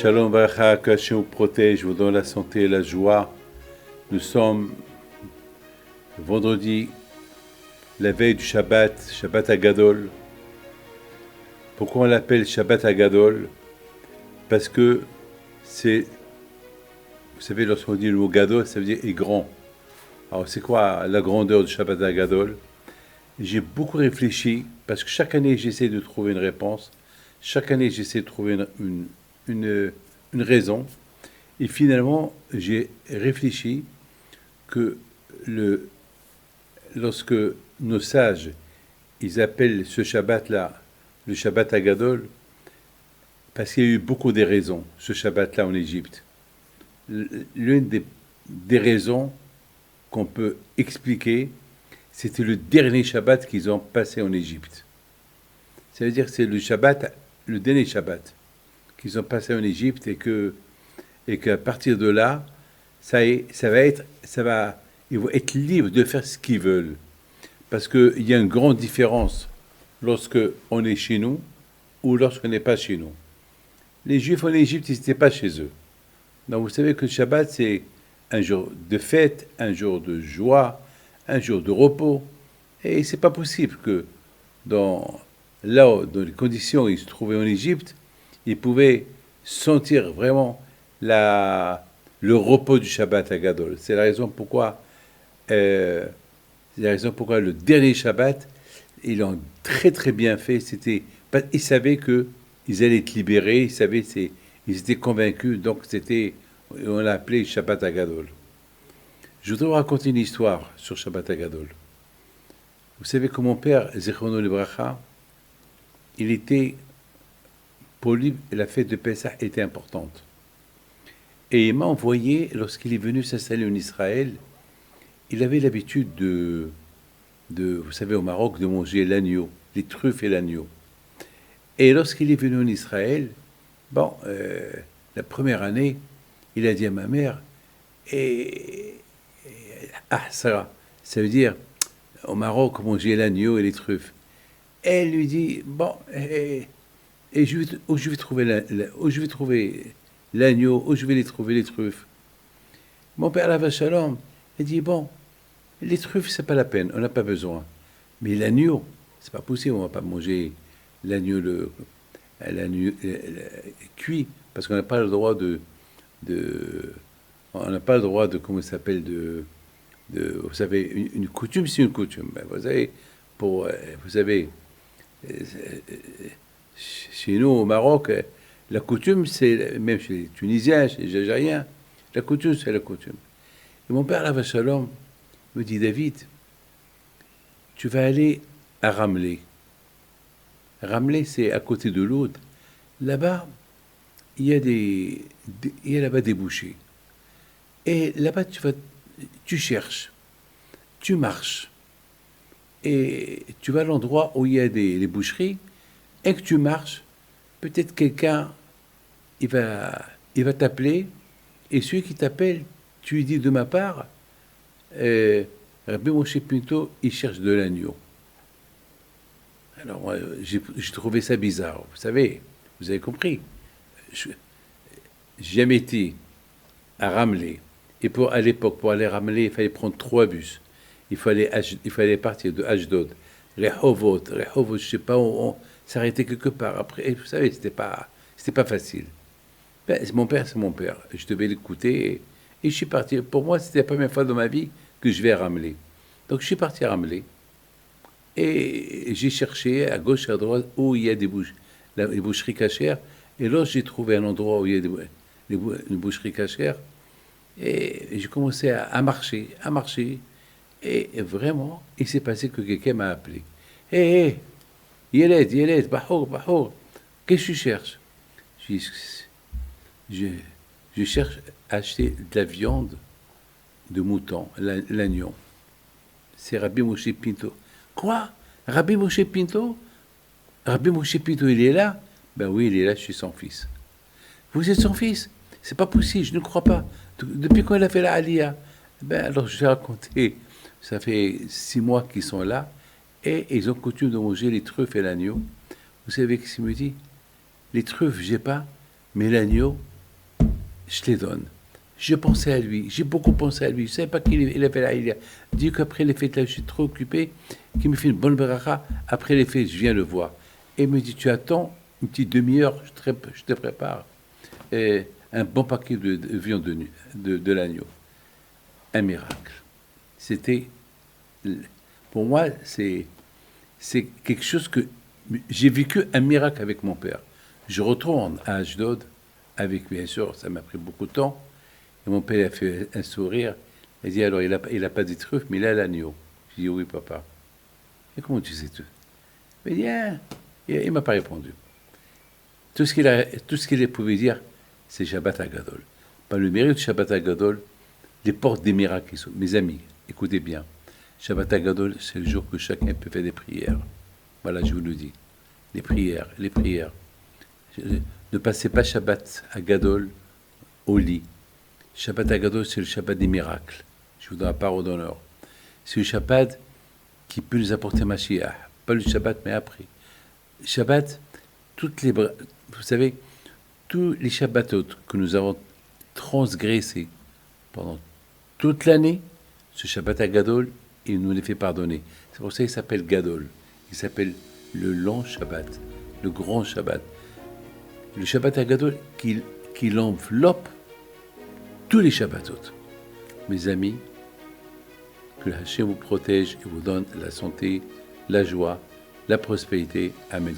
Shalom Varacha, que Hachem vous protège, vous donne la santé et la joie. Nous sommes vendredi, la veille du Shabbat, Shabbat Hagadol. Pourquoi on l'appelle Shabbat Hagadol? Parce que c'est, vous savez, lorsqu'on dit le mot Gadol, ça veut dire est grand. Alors c'est quoi la grandeur du Shabbat Hagadol? J'ai beaucoup réfléchi, parce que chaque année j'essaie de trouver une réponse. Chaque année j'essaie de trouver une raison. Et finalement, j'ai réfléchi que lorsque nos sages, ils appellent ce Shabbat-là le Shabbat Hagadol, parce qu'il y a eu beaucoup de raisons, ce Shabbat-là en Égypte. L'une des raisons qu'on peut expliquer, c'était le dernier Shabbat qu'ils ont passé en Égypte. Ça veut dire que c'est le dernier Shabbat qu'ils ont passé en Égypte et qu'à partir de là, ils vont être libres de faire ce qu'ils veulent. Parce qu'il y a une grande différence lorsque on est chez nous ou lorsqu'on n'est pas chez nous. Les Juifs en Égypte, ils n'étaient pas chez eux. Donc vous savez que le Shabbat, c'est un jour de fête, un jour de joie, un jour de repos. Et c'est pas possible que dans les conditions où ils se trouvaient en Égypte, ils pouvaient sentir vraiment le repos du Shabbat Hagadol. C'est la raison pourquoi le dernier Shabbat, ils l'ont très très bien fait. Ils savaient qu'ils allaient être libérés, ils étaient convaincus, donc on l'a appelé Shabbat Hagadol. Je voudrais vous raconter une histoire sur Shabbat Hagadol. Vous savez que mon père, Zichrono Libracha, pour lui, la fête de Pessah était importante. Et il m'a envoyé, lorsqu'il est venu s'installer en Israël, il avait l'habitude vous savez, au Maroc, de manger l'agneau, les truffes et l'agneau. Et lorsqu'il est venu en Israël, la première année, il a dit à ma mère, ça veut dire, au Maroc, manger l'agneau et les truffes. Elle lui dit, où je vais trouver l'agneau, où je vais les trouver les truffes. Mon père, la vache Shalom, il dit, les truffes, c'est pas la peine, on n'a pas besoin. Mais l'agneau, c'est pas possible, on va pas manger l'agneau cuit, parce qu'on n'a pas le droit on n'a pas le droit de, comment ça s'appelle, vous savez, une coutume, c'est une coutume. Vous savez, chez nous, au Maroc, la coutume, c'est, même chez les Tunisiens, chez les Algériens, la coutume, c'est la coutume. Et mon père, la Shalom, me dit, David, tu vas aller à Ramleh. Ramleh, c'est à côté de l'Aude. Là-bas, il y a là-bas des bouchers. Et là-bas, tu cherches, tu marches, et tu vas à l'endroit où il y a les boucheries, et que tu marches, peut-être quelqu'un, il va t'appeler, et celui qui t'appelle, tu lui dis de ma part, Rabbi Moshe Pinto, il cherche de l'agneau. Alors, j'ai trouvé ça bizarre. Vous savez, vous avez compris. J'ai jamais été à Ramleh. Et à l'époque, pour aller à Ramleh, il fallait prendre 3 bus. Il fallait partir de Ashdod, Rehovot, je sais pas, on s'arrêtait quelque part. Après, et vous savez, c'était pas facile. Mon père, c'est mon père. Je devais l'écouter et je suis parti. Pour moi, c'était la première fois dans ma vie que je vais à Ramleh. Donc, je suis parti à Ramleh et j'ai cherché à gauche et à droite où il y a les boucheries cachères. Et là, j'ai trouvé un endroit où il y a une boucherie cachère. Et j'ai commencé à marcher. Et vraiment, il s'est passé que quelqu'un m'a appelé. Hé, Yeled, Bahour, qu'est-ce que tu cherches? Je cherche à acheter de la viande de mouton, l'agneau. C'est Rabbi Moshe Pinto. Quoi? Rabbi Moshe Pinto? Rabbi Moshe Pinto, il est là? Ben oui, il est là, je suis son fils. Vous êtes son fils? C'est pas possible, je ne crois pas. Depuis quand il a fait la Aliyah? Alors je vais raconter, ça fait 6 mois qu'ils sont là, et ils ont coutume de manger les truffes et l'agneau. Vous savez ce qu'il me dit? Les truffes, j'ai pas, mais l'agneau, je les donne. Je pensais à lui, j'ai beaucoup pensé à lui. Je ne savais pas qu'il avait là. Il a dit qu'après les fêtes, là, je suis trop occupé, qu'il me fait une bonne baracha. Après les fêtes, je viens le voir. Et il me dit, tu attends une petite demi-heure, je te prépare un bon paquet de viande de l'agneau. Un miracle. C'était, pour moi, c'est quelque chose que j'ai vécu un miracle avec mon père. Je retourne à Ashdod avec, bien sûr, ça m'a pris beaucoup de temps. Et mon père a fait un sourire. Il a dit, alors, il a pas des truffes, mais il a l'agneau. J'ai dit, oui, papa. Et comment tu sais tout? Il m'a dit, ah. Il m'a pas répondu. Tout ce qu'il pouvait dire, c'est Shabbat Agadol. Par le mérite de Shabbat Agadol, les portes des miracles qui sont. Mes amis, écoutez bien. Shabbat Agadol, c'est le jour que chacun peut faire des prières. Voilà, je vous le dis. Les prières, les prières. Ne passez pas Shabbat Agadol au lit. Shabbat Agadol, c'est le Shabbat des miracles. Je vous donne la parole d'honneur. C'est le Shabbat qui peut nous apporter Mashiach. Pas le Shabbat, mais après. Shabbat, vous savez, tous les Shabbatot que nous avons transgressés pendant toute l'année, ce Shabbat à Gadol, il nous les fait pardonner. C'est pour ça qu'il s'appelle Gadol. Il s'appelle le long Shabbat, le grand Shabbat. Le Shabbat à Gadol qui enveloppe tous les Shabbatot. Mes amis, que Hachem vous protège et vous donne la santé, la joie, la prospérité. Amen.